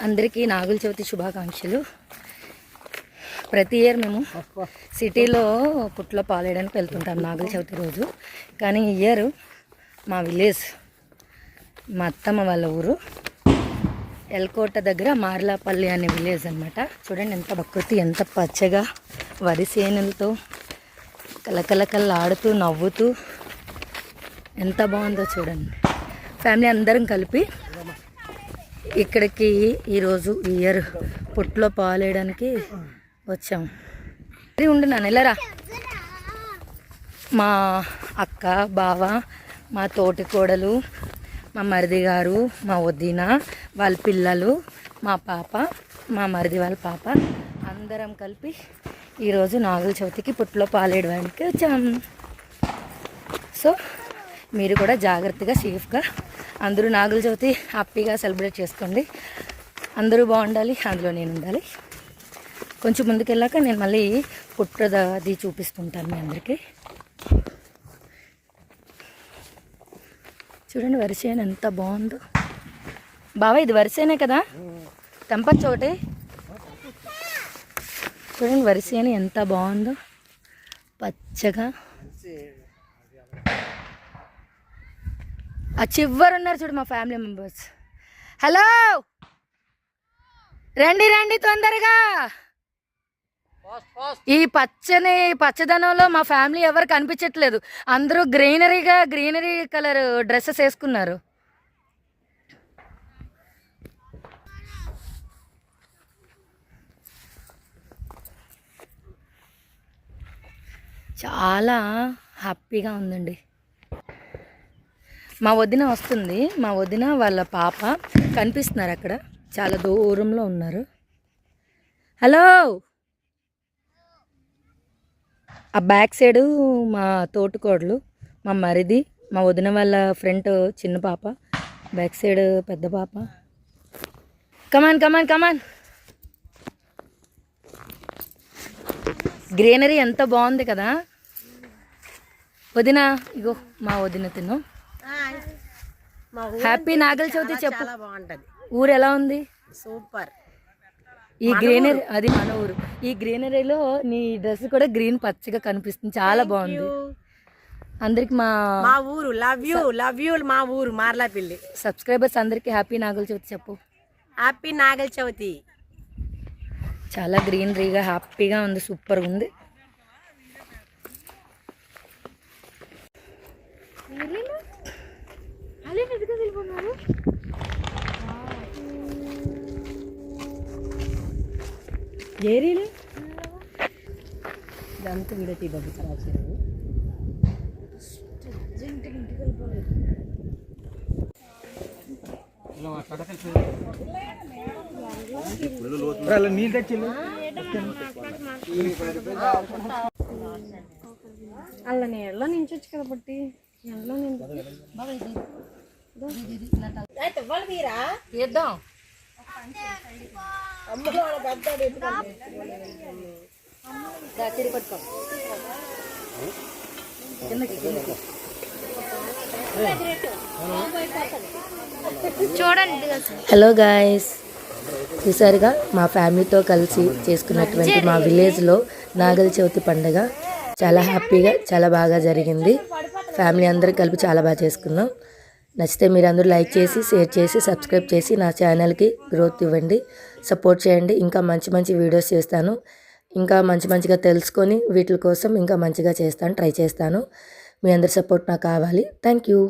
అందరికీ నాగుల చవితి శుభాకాంక్షలు. ప్రతి ఇయర్ మేము సిటీలో పుట్లో పాలేయడానికి వెళ్తుంటాం నాగుల చవితి రోజు. కానీ ఈ ఇయర్ మా విలేజ్, మా అత్తమ్మ వాళ్ళ ఊరు ఎల్కోట దగ్గర మార్లాపల్లి అనే విలేజ్ అనమాట. చూడండి ఎంత ప్రకృతి, ఎంత పచ్చగా వరి సేనులతో కలకలకల్లాడుతూ నవ్వుతూ ఎంత బాగుందో చూడండి. ఫ్యామిలీ అందరం కలిపి ఇక్కడికి ఈరోజు ఇయర్ పుట్లో పాలేయడానికి వచ్చాం. ఉండు నాన్న, వెళ్ళరా. మా అక్క, బావ, మా తోటి కోడలు, మా మరిది గారు, మా వదిన వాళ్ళ పిల్లలు, మా పాప, మా మరిది వాళ్ళ పాప అందరం కలిపి ఈరోజు నాగుల చవితికి పుట్లో పాలేయడానికి వచ్చాం. సో మీరు కూడా జాగ్రత్తగా సేఫ్గా అందరూ నాగుల చవితి హ్యాపీగా సెలబ్రేట్ చేసుకోండి. అందరూ బాగుండాలి, అందులో నేను ఉండాలి. కొంచెం ముందుకెళ్ళాక నేను మళ్ళీ పుట్టది చూపిస్తుంటాను మీ అందరికీ. చూడండి వరిసేను ఎంత బాగుందో. బావా ఇది వరిసేనే కదా, తెంపచ్చు ఒకటి. చూడండి వరిసేను ఎంత బాగుందో పచ్చగా. ఆ చివరు ఉన్నారు చూడు మా ఫ్యామిలీ మెంబర్స్. హలో రండి రండి తొందరగా. ఈ పచ్చదనంలో మా ఫ్యామిలీ ఎవరు కనిపించట్లేదు. అందరూ గ్రీనరీ కలర్ డ్రెస్సెస్ వేసుకున్నారు. చాలా హ్యాపీగా ఉందండి. మా వదిన వస్తుంది, మా వదిన వాళ్ళ పాప కనిపిస్తున్నారు అక్కడ, చాలా దూరంలో ఉన్నారు. హలో. ఆ బ్యాక్ సైడు మా తోటికోడలు, మా మరిది, మా వదిన వాళ్ళ ఫ్రంట్ చిన్న పాప, బ్యాక్ సైడ్ పెద్ద పాప. కమాన్ కమాన్ కమాన్. గ్రీనరీ ఎంత బాగుంది కదా వదిన. ఇగో మా వదిన తిను. హ్యాపీ నాగుల చవితి చెప్పు. ఊరు ఎలా ఉంది? సూపర్. ఈ గ్రీనరీ, అది మన ఊరు. ఈ గ్రీనరీలో నీ డ్రెస్ కూడా గ్రీన్ పచ్చగా కనిపిస్తుంది, చాలా బాగుంది. అందరికి మా ఊరు లవ్ యూ మా ఊరు మార్లాపల్లి సబ్స్క్రైబర్స్ అందరికి హ్యాపీ నాగుల చవితి చెప్పు. హ్యాపీ నాగుల చవితి. చాలా గ్రీనరీగా హ్యాపీగా ఉంది, సూపర్గా ఉంది. ఏరీలు ఇదంతా విడతి బాబు చాలా వచ్చారు. నీళ్ళు తెచ్చి అలా నీళ్ళలో నించొచ్చు కదా పట్టి. ఎండలో తీద్దాం. చూడండి. హలో గాయస్, చూసారుగా మా ఫ్యామిలీతో కలిసి చేసుకున్నటువంటి మా విలేజ్లో నాగుల చవితి పండుగ చాలా హ్యాపీగా, చాలా బాగా జరిగింది. ఫ్యామిలీ అందరూ కలిపి చాలా బాగా చేసుకున్నాం. నచ్చితే మీరు అందరూ లైక్ చేసి, షేర్ చేసి, సబ్స్క్రైబ్ చేసి నా ఛానల్కి గ్రోత్ ఇవ్వండి, సపోర్ట్ చేయండి. ఇంకా మంచి మంచి వీడియోస్ చేస్తాను, ఇంకా మంచిగా తెలుసుకొని వీటి కోసం ఇంకా మంచిగా చేస్తాను, ట్రై చేస్తాను. మీ అందరి సపోర్ట్ నాకు కావాలి. Thank you.